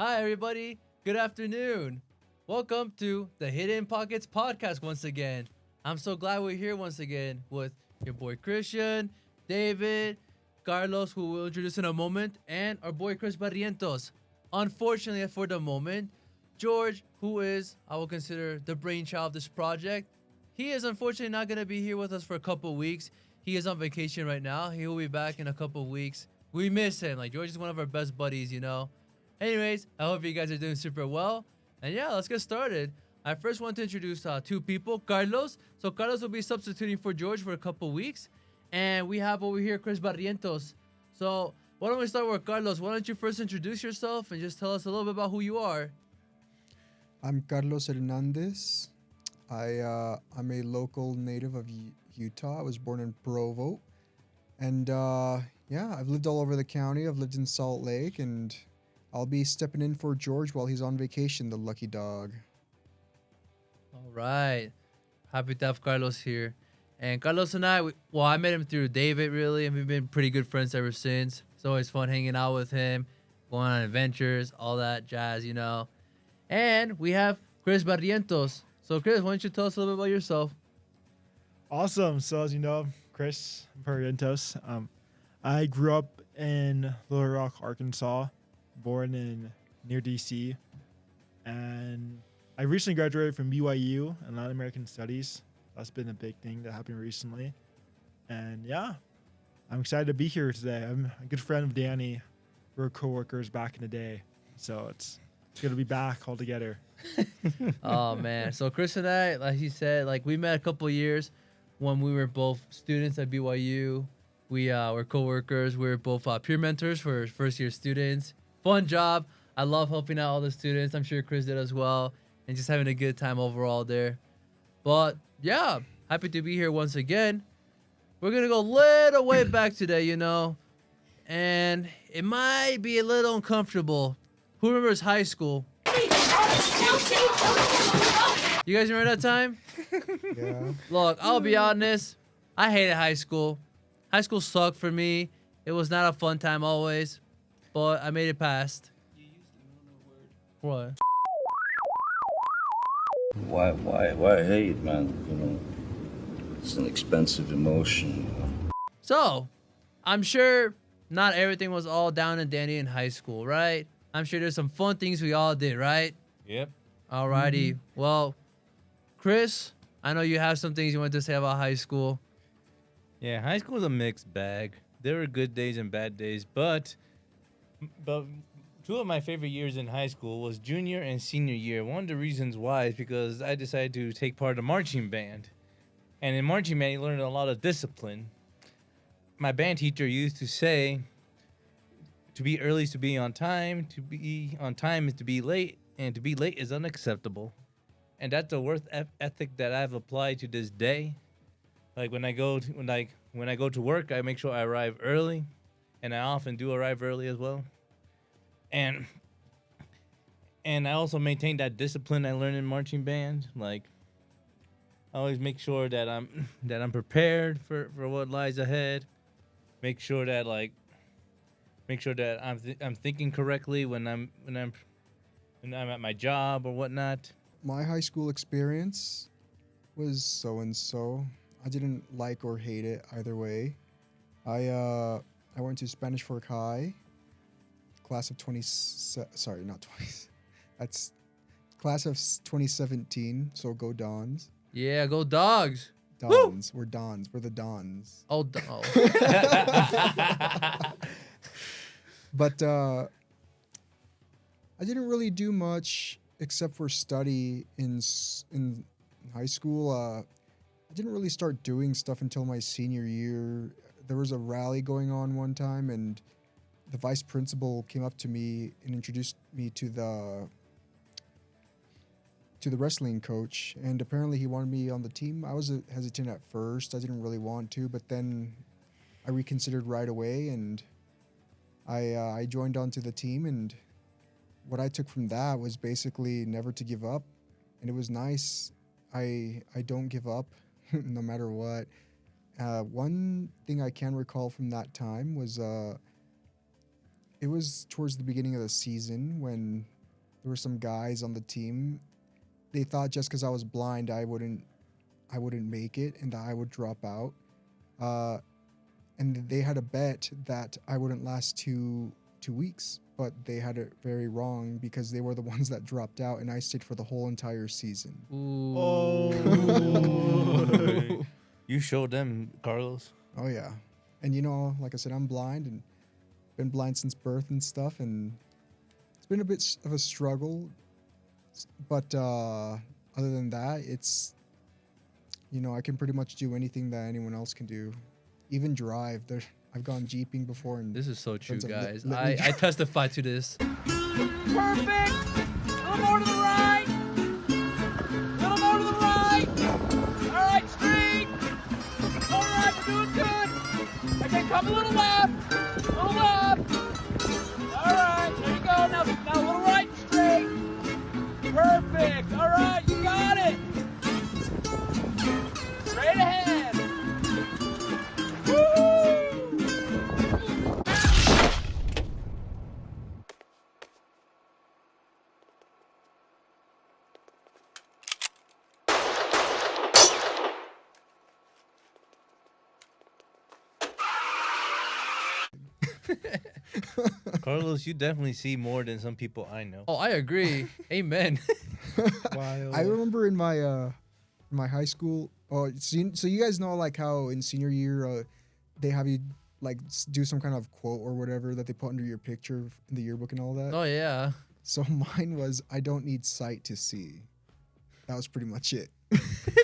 Hi, everybody. Good afternoon. Welcome to the Hidden Pockets podcast once again. I'm so glad we're here once again with your boy Christian, David, Carlos, who we'll introduce in a moment, and our boy Chris Barrientos. Unfortunately, for the moment, George, who is, I will consider, the brainchild of this project, he is unfortunately not going to be here with us for a couple weeks. He is on vacation right now. He will be back in a couple weeks. We miss him. Like, George is one of our best buddies, you know. Anyways, I hope you guys are doing super well. And yeah, let's get started. I first want to introduce two people. Carlos. So Carlos will be substituting for George for a couple weeks. And we have over here Chris Barrientos. So why don't we start with Carlos? Why don't you first introduce yourself and just tell us a little bit about who you are? I'm Carlos Hernandez. I'm a local native of Utah. I was born in Provo, and yeah, I've lived all over the county. I've lived in Salt Lake, and I'll be stepping in for George while he's on vacation. The lucky dog. All right. Happy to have Carlos here. And Carlos and I met him through David, really, and we've been pretty good friends ever since. It's always fun hanging out with him, going on adventures, all that jazz, you know. And we have Chris Barrientos. So, Chris, why don't you tell us a little bit about yourself? Awesome. So as you know, Chris Barrientos. I grew up in Little Rock, Arkansas, born in near DC, and I recently graduated from BYU in Latin American Studies. That's been a big thing that happened recently, and yeah, I'm excited to be here today. I'm a good friend of Danny. We were coworkers back in the day, so it's good to be back all together. Oh, man. So, Chris and I, like he said, like we met a couple years when we were both students at BYU. We were coworkers. We were both peer mentors for first year students. Fun job. I love helping out all the students. I'm sure Chris did as well. And just having a good time overall there. But yeah, happy to be here once again. We're going to go a little way back today, you know. And it might be a little uncomfortable. Who remembers high school? You guys remember that time? Yeah. Look, I'll be honest. I hated high school. High school sucked for me. It was not a fun time always, but I made it past. What? Why hate, man? It's an expensive emotion. So, I'm sure not everything was all down and dandy in high school, right? I'm sure there's some fun things we all did, right? Yep. Alrighty. Well, Chris, I know you have some things you want to say about high school. Yeah, high school is a mixed bag. There were good days and bad days, but two of my favorite years in high school was junior and senior year. One of the reasons why is because I decided to take part in a marching band. And in marching band, you learn a lot of discipline. My band teacher used to say, to be early is to be on time is to be late, and to be late is unacceptable. And that's a worth ethic that I've applied to this day. Like when I go to work, I make sure I arrive early, and I often do arrive early as well. And I also maintain that discipline I learned in marching band. Like I always make sure that I'm prepared for what lies ahead. Make sure that I'm thinking correctly when I'm at my job or whatnot. My high school experience was so and so. I didn't like or hate it either way. I went to Spanish Fork High, class of 20. Sorry, not 20. That's class of 2017. So go Dons. Yeah, go dogs. Dons. We're Dons. We're the Dons. Oh. But I didn't really do much except for study in high school. I didn't really start doing stuff until my senior year. There was a rally going on one time, and the vice principal came up to me and introduced me to the wrestling coach, and apparently he wanted me on the team. I was hesitant at first. I didn't really want to, but then I reconsidered right away, and I joined onto the team. And what I took from that was basically never to give up, and it was nice. I don't give up no matter what. One thing I can recall from that time was it was towards the beginning of the season when there were some guys on the team. They thought just because I was blind, I wouldn't make it and that I would drop out. And they had a bet that I wouldn't last 2 weeks, but they had it very wrong because they were the ones that dropped out, and I stayed for the whole entire season. Ooh. Oh. You showed them, Carlos. Oh yeah, and you know, like I said, I'm blind and been blind since birth and stuff, and it's been a bit of a struggle. But other than that, it's, you know, I can pretty much do anything that anyone else can do, even drive. I've gone jeeping before, and This is so true, friends have guys. let me I testify to this. Perfect. A little more to the right. A little more to the right. All right, straight. All right, we're doing good. Okay, come a little left. A little left. All right, there you go. Now a little right, straight. Perfect. All right, you got it. Straight ahead. Woo! Carlos, you definitely see more than some people I know. Oh, I agree. Amen. Wild. I remember in my high school. Oh, so you guys know like how in senior year they have you like do some kind of quote or whatever that they put under your picture in the yearbook and all that. Oh yeah. So mine was, I don't need sight to see. That was pretty much it.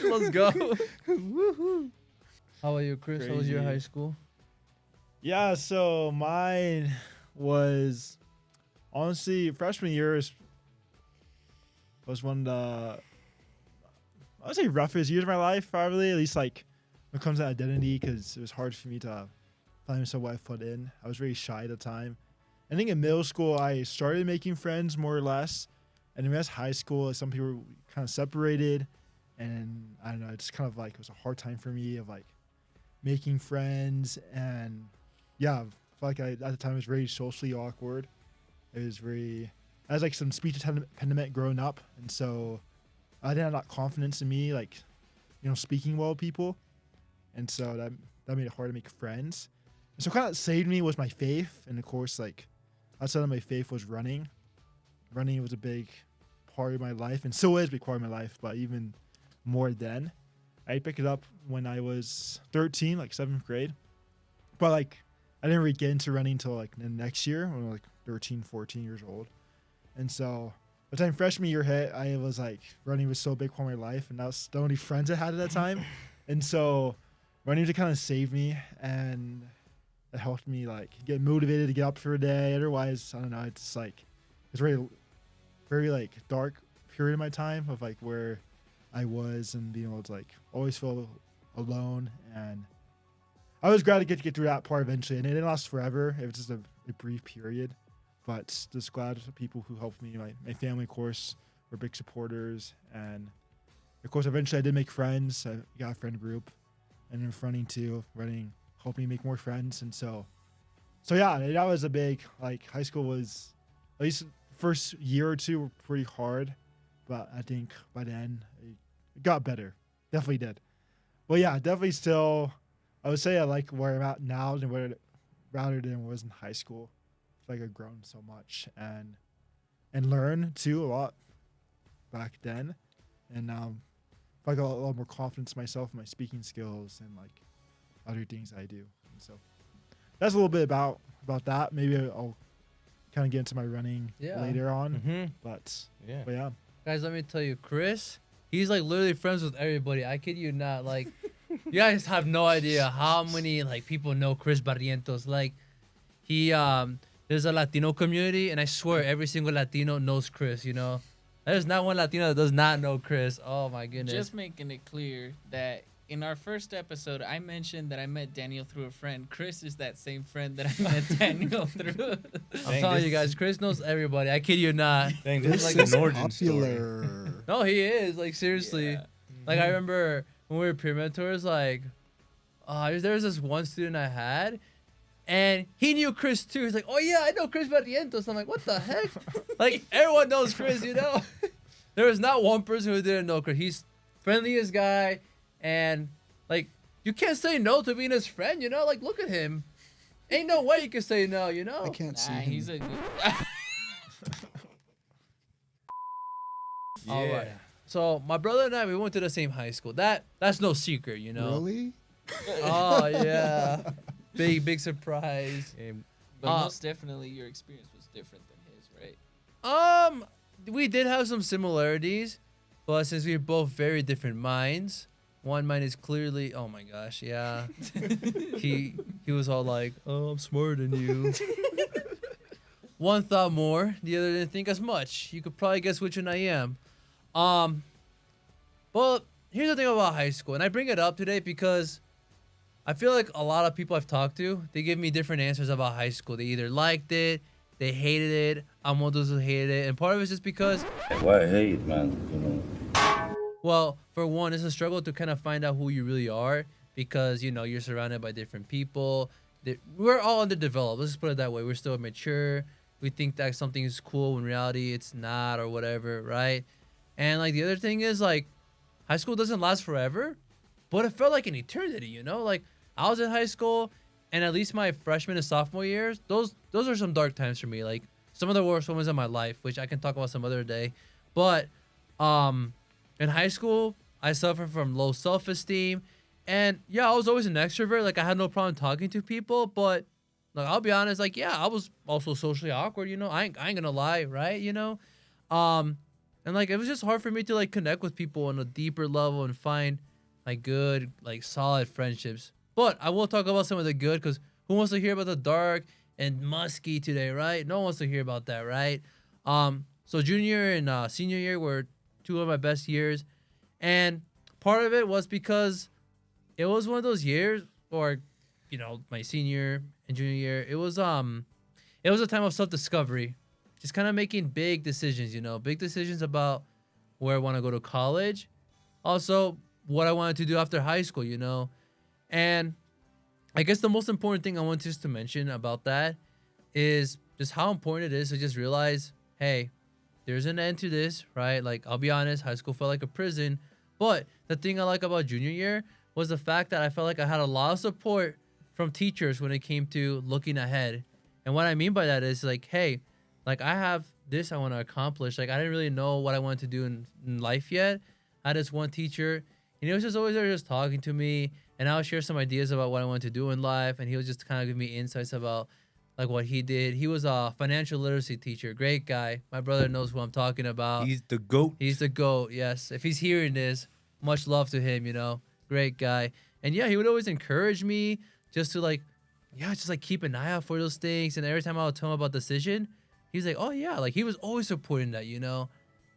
Let's go. How about you, Chris? How was your Crazy. high school? Yeah, so mine was honestly freshman year was one of the, I would say, roughest years of my life, probably, at least like when it comes to identity, because it was hard for me to find myself where I fit in. I was very shy at the time. I think in middle school I started making friends more or less, and in high school some people were kind of separated, and I don't know, it's kind of like it was a hard time for me of like making friends. And yeah, I felt like at the time it was very socially awkward. It was very, I was like some speech impediment growing up, and so I didn't have that confidence in me, like, you know, speaking well with people, and so that made it hard to make friends. And so kind of saved me was my faith, and of course, like outside of my faith was running. Running was a big part of my life, and still is a big part of my life, but even more then. I picked it up when I was 13, like 7th grade, but like I didn't really get into running until like the next year when I was like 13, 14 years old. And so by the time freshman year hit, I was like, running was so big part of my life, and that was the only friends I had at that time. And so running to kind of save me, and it helped me like get motivated to get up for a day. Otherwise, I don't know, it's just like, it's very, very like dark period of my time of like where I was, and being able to like always feel alone. And I was glad to get through that part eventually, and it didn't last forever. It was just a brief period, but just glad for people who helped me. My family, of course, were big supporters, and of course, eventually I did make friends. I got a friend group, and then running too. Running helped me make more friends, and so yeah, that was a big, like, high school was, at least first year or two were pretty hard, but I think by then it got better. Definitely did. But yeah, definitely still, I would say I like where I'm at now than rather than where I was in high school. I feel like I've grown so much and learned too a lot back then, and I got a lot more confidence in myself, and my speaking skills, and like other things I do. And so that's a little bit about that. Maybe I'll kind of get into my running later on. Mm-hmm. But Yeah. yeah. Guys, let me tell you, Chris, he's like literally friends with everybody. I kid you not. Like, you guys have no idea how many like people know Chris Barrientos. Like, he there's a Latino community, and I swear every single Latino knows Chris. You know, there's not one Latino that does not know Chris. Oh my goodness. Just making it clear that in our first episode, I mentioned that I met Daniel through a friend. Chris is that same friend that I met Daniel through. I'm telling you guys, Chris knows everybody. I kid you not. Dang, this is This like is an origin story. popular. No, he is. Like, seriously. Yeah. Like, I remember when we were peer mentors, like, there was this one student I had. And he knew Chris too. He's like, oh yeah, I know Chris Barrientos. I'm like, what the heck? Like everyone knows Chris, you know? There was not one person who didn't know Chris. He's friendliest guy, and like you can't say no to being his friend, you know? Like look at him. Ain't no way you can say no, you know? I can't see Nah, him. he's a good. All right. So my brother and I, we went to the same high school. That's no secret, you know. Really? Oh yeah, big surprise. But most definitely, your experience was different than his, right? We did have some similarities, but since we're both very different minds, one mind is clearly, oh my gosh, yeah. he was all like, oh, I'm smarter than you. One thought more, the other didn't think as much. You could probably guess which one I am. Well, here's the thing about high school, and I bring it up today because I feel like a lot of people I've talked to, they give me different answers about high school. They either liked it, they hated it. I'm one of those who hated it, and part of it's just because, Why hate, man? You know. well, for one, it's a struggle to kind of find out who you really are because you know you're surrounded by different people. We're all underdeveloped. Let's just put it that way. We're still immature. We think that something is cool when in reality it's not or whatever, right? And like the other thing is like, high school doesn't last forever, but it felt like an eternity, you know? Like I was in high school, and at least my freshman and sophomore years, those are some dark times for me. Like some of the worst moments of my life, which I can talk about some other day. But in high school, I suffered from low self-esteem, and yeah, I was always an extrovert. Like I had no problem talking to people, but like I'll be honest, like yeah, I was also socially awkward. You know, I ain't gonna lie, right? You know, and like it was just hard for me to like connect with people on a deeper level and find like good, like solid friendships. But I will talk about some of the good, because who wants to hear about the dark and musky today, right? No one wants to hear about that, right? So junior and senior year were two of my best years, and part of it was because it was one of those years, or you know, my senior and junior year, it was a time of self-discovery, just kind of making big decisions, you know, big decisions about where I want to go to college, also what I wanted to do after high school, you know. And I guess the most important thing I want just to mention about that is just how important it is to just realize, hey, there's an end to this, right? Like, I'll be honest, high school felt like a prison. But the thing I like about junior year was the fact that I felt like I had a lot of support from teachers when it came to looking ahead. And what I mean by that is like, hey, like I have this I want to accomplish. Like I didn't really know what I wanted to do in life yet. I had this one teacher, and he was just always there just talking to me, and I would share some ideas about what I wanted to do in life, and he would just kind of give me insights about like what he did. He was a financial literacy teacher, great guy. My brother knows who I'm talking about. He's the GOAT. He's the GOAT, yes. If he's hearing this, much love to him, you know. Great guy. And yeah, he would always encourage me just to like, yeah, just like keep an eye out for those things. And every time I would tell him about the decision, he's like, oh yeah, like he was always supporting that, you know.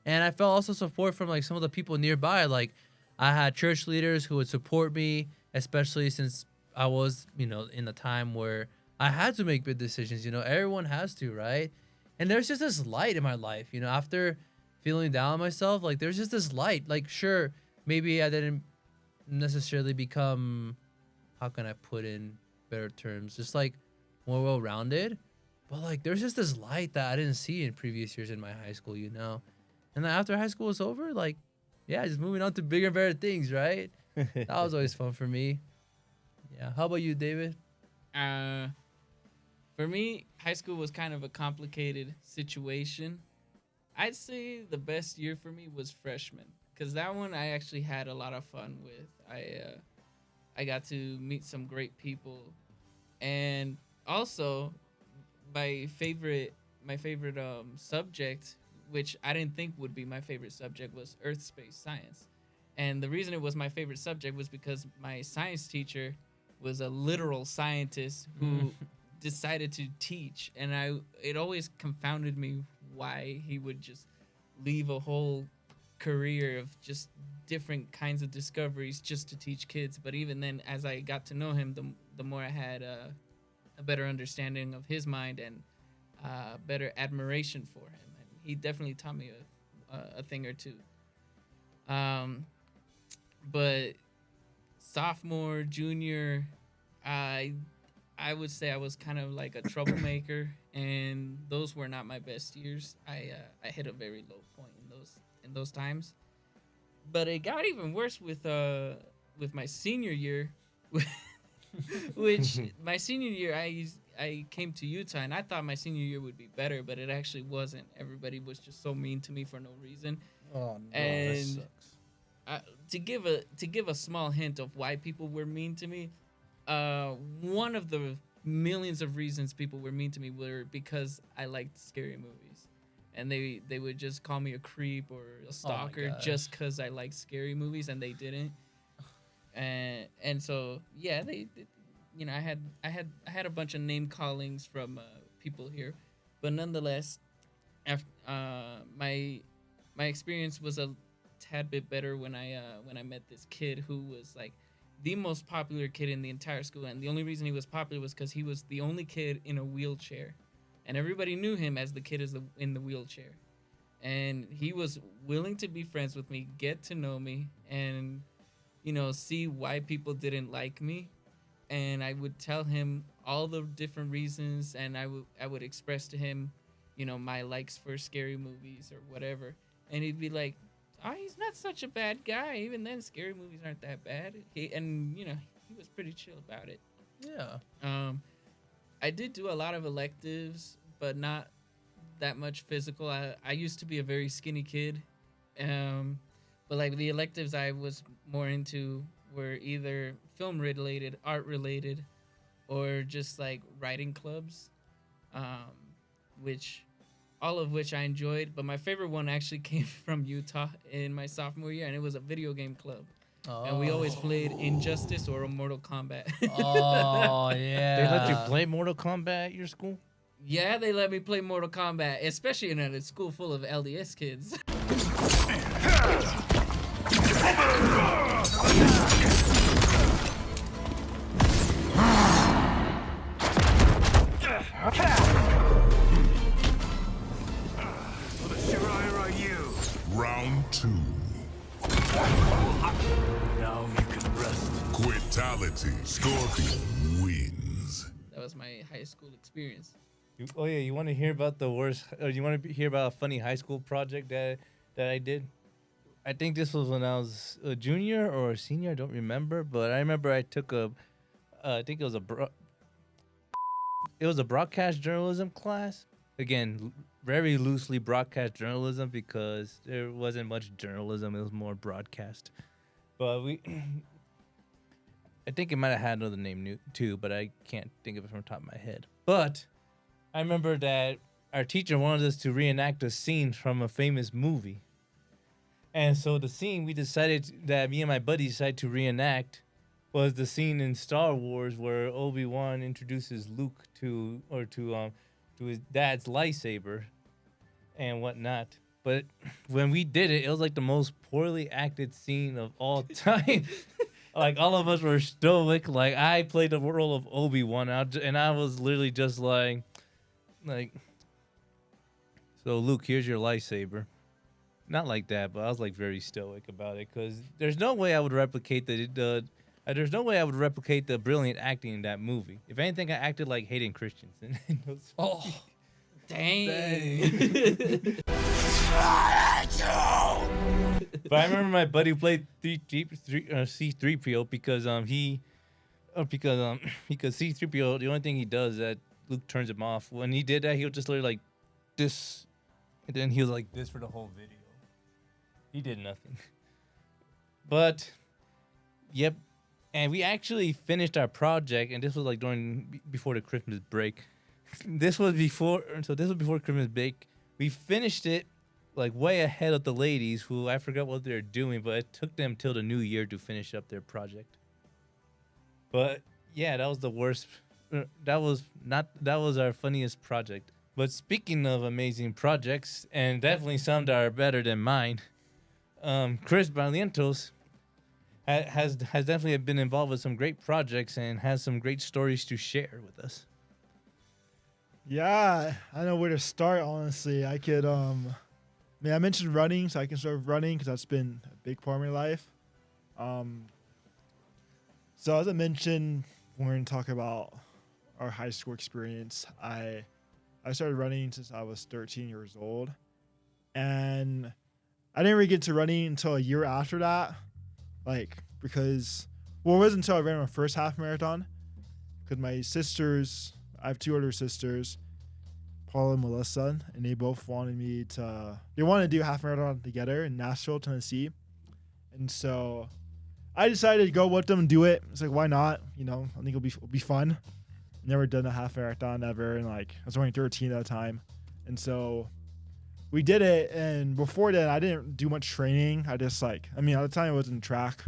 And I felt also support from like some of the people nearby. Like I had church leaders who would support me, especially since I was, you know, in a time where I had to make big decisions, you know. Everyone has to, right? And there's just this light in my life, you know, after feeling down on myself, like there's just this light. Like sure, maybe I didn't necessarily become, how can I put in better terms, just like more well-rounded, but like there's just this light that I didn't see in previous years in my high school, you know. And then after high school was over, like yeah, just moving on to bigger and better things, right? That was always fun for me. Yeah, how about you, David? For me, high school was kind of a complicated situation. I'd say the best year for me was freshman, because that one I actually had a lot of fun with. I got to meet some great people, and also my favorite subject, which I didn't think would be my favorite subject, was earth space science. And the reason it was my favorite subject was because my science teacher was a literal scientist who decided to teach, and it always confounded me why he would just leave a whole career of just different kinds of discoveries just to teach kids. But even then, as I got to know him, the more I had a better understanding of his mind and better admiration for him. And he definitely taught me a thing or two. But sophomore, junior, I I would say I was kind of like a troublemaker, and those were not my best years. I hit a very low point in those times. But it got even worse with my senior year, which my senior year I came to Utah and I thought my senior year would be better, but it actually wasn't. Everybody was just so mean to me for no reason. Oh no. And that sucks. to give a small hint of why people were mean to me, one of the millions of reasons people were mean to me were because I liked scary movies, and they would just call me a creep or a stalker just because I liked scary movies, and they didn't. And so yeah, they you know, I had a bunch of name callings from people here, but nonetheless, after my experience was a tad bit better when I met this kid who was like the most popular kid in the entire school, and the only reason he was popular was because he was the only kid in a wheelchair, and everybody knew him as the kid in the wheelchair, and he was willing to be friends with me, get to know me, and see why people didn't like me. And I would tell him all the different reasons, and I would express to him, my likes for scary movies or whatever. And he'd be like, "Oh, he's not such a bad guy. Even then, scary movies aren't that bad." He was pretty chill about it. Yeah. I did do a lot of electives, but not that much physical. I used to be a very skinny kid, but like the electives I was more into were either film related, art related, or just like writing clubs, all of which I enjoyed. But my favorite one actually came from Utah in my sophomore year, and it was a video game club. Oh. And we always played Injustice or Mortal Kombat. Oh yeah. They let you play Mortal Kombat at your school? Yeah, they let me play Mortal Kombat, especially in a school full of LDS kids. Round 2. Now you can rest. Quitality. Scorpion wins. That was my high school experience. Oh yeah, you want to hear about the worst? Or you want to hear about a funny high school project that I did? I think this was when I was a junior or a senior. I don't remember, but I remember I took I think it was a broadcast journalism class. Again, very loosely broadcast journalism because there wasn't much journalism. It was more broadcast. But I think it might have had another name too, but I can't think of it from the top of my head. But I remember that our teacher wanted us to reenact a scene from a famous movie. And so the scene me and my buddy decided to reenact was the scene in Star Wars where Obi-Wan introduces Luke to his dad's lightsaber and whatnot. But when we did it, it was like the most poorly acted scene of all time. Like all of us were stoic. Like I played the role of Obi-Wan, and I was literally just like, so Luke, here's your lightsaber. Not like that, but I was like very stoic about it because there's no way I would replicate there's no way I would replicate the brilliant acting in that movie. If anything, I acted like Hayden Christensen. Oh. Dang. But I remember my buddy played C-3PO because C-3PO, the only thing he does is that Luke turns him off. When he did that, he was just literally like this, and then he was like this for the whole video. He did nothing. But yep, and we actually finished our project, and this was like before the Christmas break. This was before Christmas break. We finished it like way ahead of the ladies, who I forgot what they're doing, but it took them till the new year to finish up their project. But yeah, that was the worst. That was our funniest project. But speaking of amazing projects, and definitely some that are better than mine, Chris Barrientos has definitely been involved with some great projects and has some great stories to share with us. Yeah, I know where to start, honestly. I could, I mentioned running, so I can start with running because that's been a big part of my life. So as I mentioned, we're going to talk about our high school experience, I started running since I was 13 years old, and I didn't really get to running until a year after that, like because it wasn't until I ran my first half marathon, because my sisters, I have two older sisters, Paula and Melissa, and they both wanted they wanted to do a half marathon together in Nashville, Tennessee, and so I decided to go with them and do it. It's like, why not? You know, I think it'll be fun. Never done a half marathon ever, and like I was only 13 at the time, and so we did it. And before that, I didn't do much training. I just at the time I was in track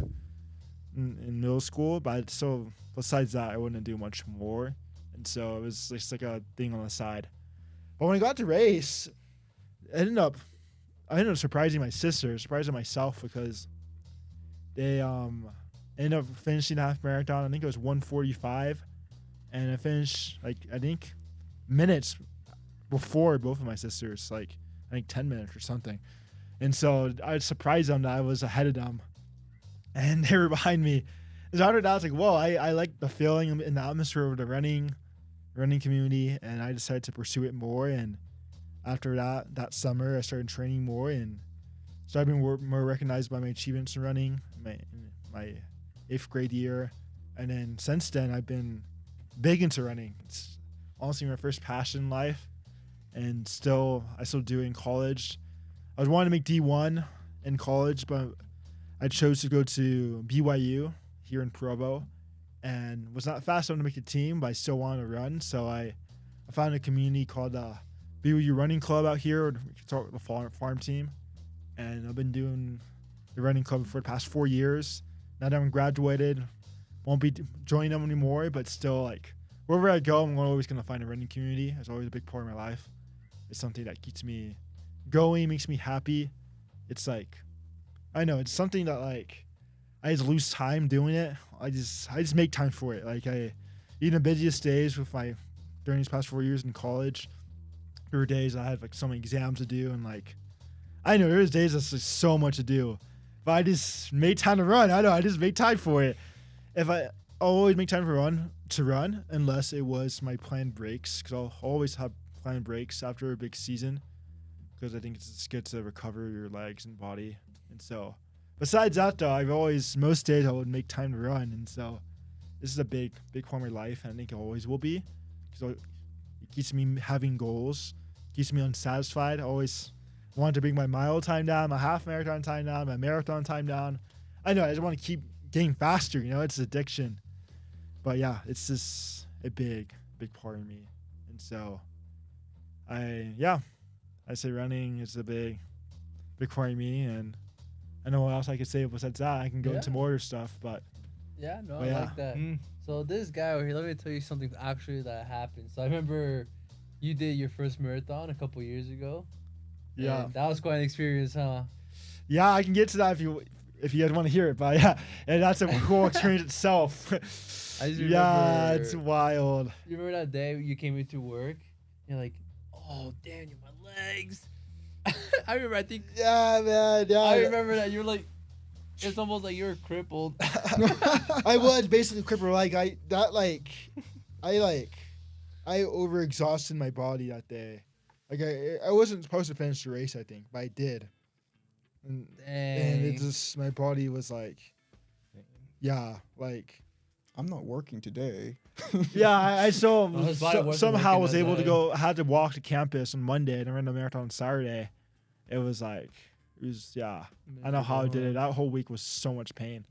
in middle school, but so besides that, I wouldn't do much more, and so it was just like a thing on the side. But when I got to race, I ended up surprising my sister, surprising myself, because they ended up finishing the half marathon. I think it was 1:45. And I finished, I think, minutes before both of my sisters, 10 minutes or something. And so I surprised them that I was ahead of them. And they were behind me. So after that, I was like, whoa, I like the feeling in the atmosphere of the running community. And I decided to pursue it more. And after that summer, I started training more and started being more recognized by my achievements in running, my 8th grade year. And then since then, I've been big into running. It's honestly my first passion in life, and I still do in college. I was wanting to make D1 in college, but I chose to go to BYU here in Provo, and was not fast enough to make the team, but I still wanted to run. So I found a community called BYU Running Club out here, the farm team, and I've been doing the running club for the past 4 years. Now that I'm graduated, won't be joining them anymore, but still, wherever I go, I'm always going to find a running community. It's always a big part of my life. It's something that keeps me going, makes me happy. It's I know, it's something that I just lose time doing it. I just make time for it. Even the busiest days during these past 4 years in college, there were days I had so many exams to do, and I know there's days that's so much to do, but I just made time to run. I know, I just made time for it. If I always make time to run, unless it was my planned breaks, because I'll always have planned breaks after a big season, because I think it's good to recover your legs and body. And so, besides that, though, most days I would make time to run, and so this is a big part of my life, and I think it always will be, because it keeps me having goals, keeps me unsatisfied. I always want to bring my mile time down, my half marathon time down, my marathon time down. I know, I just want to keep getting faster, it's addiction. But yeah, it's just a big part of me. And so I say running is a big part of me, and I know what else I could say besides that. I can go into more stuff, but I like that. So this guy over here, let me tell you something actually that happened. So I remember you did your first marathon a couple years ago. Yeah. And that was quite an experience, huh? Yeah, I can get to that if you guys want to hear it, but yeah, and that's a cool experience itself. I just remember, yeah, it's wild. You remember that day you came into work? You're like, oh, Daniel, my legs. I remember, I think. Yeah, man. Yeah. I remember that. You're like, it's almost like you're crippled. I was basically crippled. I overexhausted my body that day. I wasn't supposed to finish the race, I think, but I did. And it just, my body was I'm not working today. yeah, I somehow was able to go. I had to walk to campus on Monday and ran the marathon on Saturday. It was I know how I did it. That whole week was so much pain.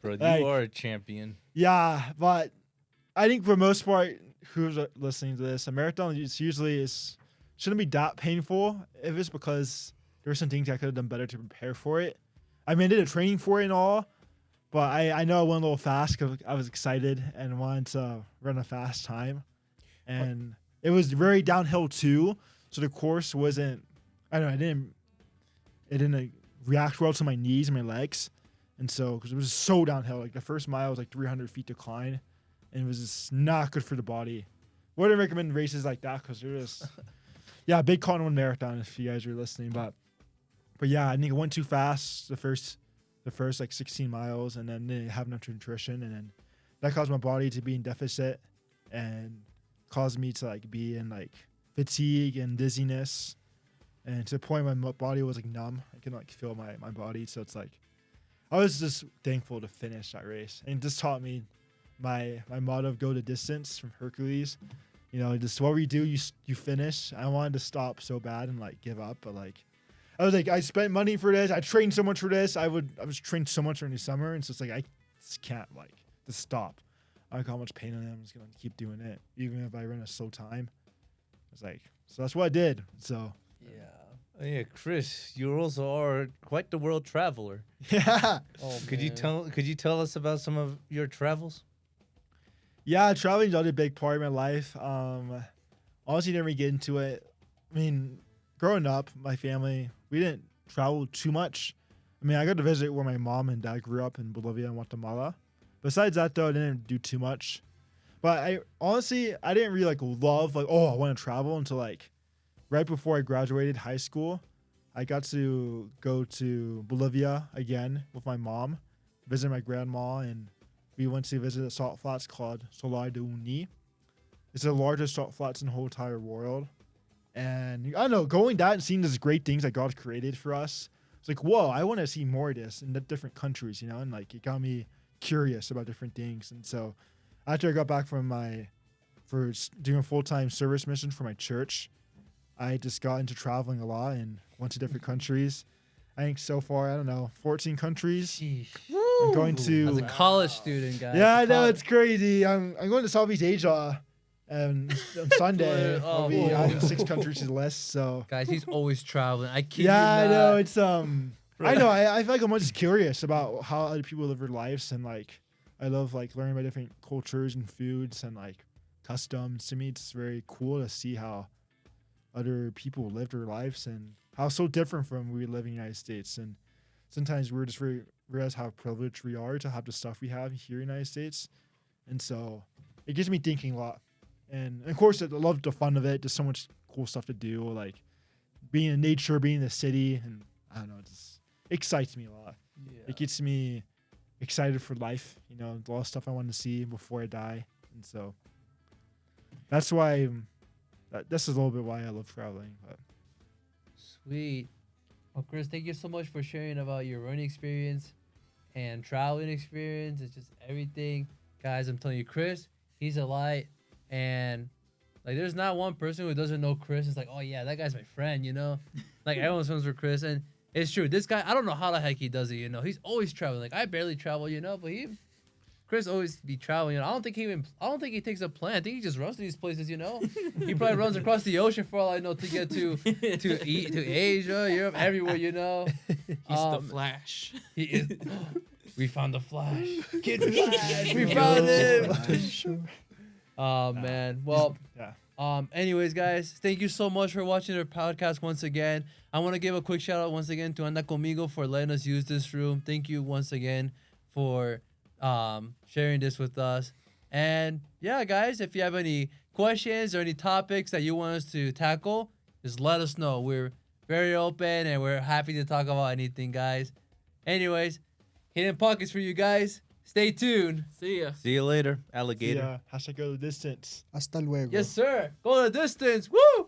Bro, you are a champion. Yeah, but I think for the most part, who's listening to this, a marathon shouldn't be that painful if it's because there were some things I could have done better to prepare for it. I mean, I did a training for it and all, but I know I went a little fast because I was excited and wanted to run a fast time. And it was very downhill too, so the course wasn't, it didn't react well to my knees and my legs. And so, because it was so downhill, the first mile was 300 feet decline, and it was just not good for the body. Wouldn't recommend races like that because they're just, big call on one marathon if you guys are listening. But yeah, I think it went too fast the first 16 miles, and then didn't have enough nutrition, and then that caused my body to be in deficit, and caused me to like be in like fatigue and dizziness, and to the point my body was like numb. I couldn't like feel my body. So it's like I was just thankful to finish that race, and it just taught me my motto of go the distance from Hercules. You know, just whatever you do, you finish. I wanted to stop so bad and like give up, but like I was like, I spent money for this. I trained so much for this. I was trained so much during the summer, and so it's like I just can't like just stop. I don't know how much pain I am. I'm just gonna keep doing it, even if I run a slow time. It's like, so that's what I did. So Yeah. Oh, yeah, Chris, you also are quite the world traveler. yeah, Oh, Could you man. tell us about some of your travels? yeah. Traveling's always a big part of my life. Honestly, didn't really get into it. I mean, growing up, my family, we didn't travel too much. I mean, I got to visit where my mom and dad grew up in Bolivia and Guatemala. Besides that, though, I didn't do too much. But I didn't really like love like, oh, I want to travel until like right before I graduated high school. I got to go to Bolivia again with my mom, visit my grandma, and we went to visit a salt flats called Solar de Uni. It's the largest salt flats in the whole entire world. And I don't know, going that and seeing these great things that God created for us, it's like, whoa, I want to see more of this in the different countries, you know? And like, it got me curious about different things. And so after I got back from doing a full-time service mission for my church, I just got into traveling a lot and went to different countries. I think so far, I don't know, 14 countries. Sheesh. I'm going to... As a college student, guys. Yeah, I know, it's crazy. I'm going to Southeast Asia on Sunday. Oh, I'll be whoa. adding 6 countries to the list, so... Guys, he's always traveling. I kid Yeah, you I not. know, it's... I know, I feel like I'm just curious about how other people live their lives, and like, I love like learning about different cultures and foods and like customs. To me, it's very cool to see how other people live their lives and how so different from we live in the United States. And sometimes we're just realize how privileged we are to have the stuff we have here in the United States. And so it gets me thinking a lot. And of course, I love the fun of it. There's so much cool stuff to do, like being in nature, being in the city, and I don't know, it just excites me a lot. Yeah. It gets me excited for life. You know, a lot of stuff I want to see before I die, and so that's why. This is a little bit why I love traveling. But Sweet. Well, Chris, thank you so much for sharing about your running experience and traveling experience. It's just everything. Guys, I'm telling you, Chris, he's a light. And, like, there's not one person who doesn't know Chris. It's like, oh, yeah, that guy's my friend, you know? Like, everyone's friends with Chris. And it's true. This guy, I don't know how the heck he does it, you know? He's always traveling. Like, I barely travel, you know? But Chris always be traveling. You know, I don't think he takes a plane. I think he just runs to these places. You know, he probably runs across the ocean for all I know to get to Asia, Europe, everywhere. You know, He's the Flash. He is. We found the Flash, Kid Flash. We found him. Oh man. Well. yeah, Anyways, guys, thank you so much for watching our podcast once again. I want to give a quick shout out once again to Anda Conmigo for letting us use this room. Thank you once again for sharing this with us. And yeah, guys, if you have any questions or any topics that you want us to tackle, just let us know. We're very open and we're happy to talk about anything, guys. Anyways, hidden pockets for you guys. Stay tuned. See ya. See you later, alligator. yeah. Hashtag go the distance. Hasta luego. Yes, sir. Go the distance. Woo!